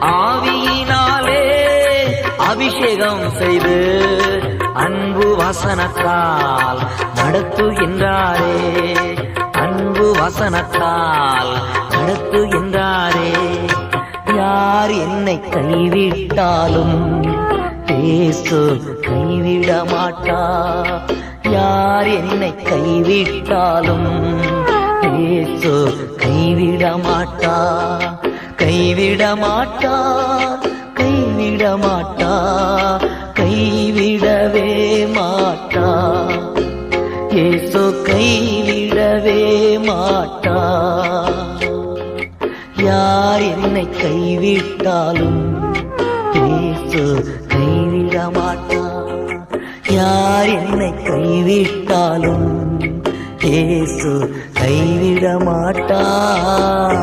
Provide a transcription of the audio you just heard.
ஆவியினாலே அபிஷேகம் செய்து அன்பு வசனத்தால் நடத்துகின்றாரே, அன்பு வசனத்தால் நடத்துகின்றாரே. யார் என்னை கைவிட்டாலும் இயேசு கைவிட மாட்டார். யார் என்னை கைவிட்டாலும் இயேசு கைவிட மாட்டார், கைவிட மாட்டார், கைவிட மாட்டார், கைவிடவே மாட்டார். இயேசு கைவிடவே மாட்டார். யார் என்னை கைவிட்டாலும் இயேசு கைவிட மாட்டார். யார் என்னை கைவிட்டாலும் இயேசு கைவிட மாட்டார்.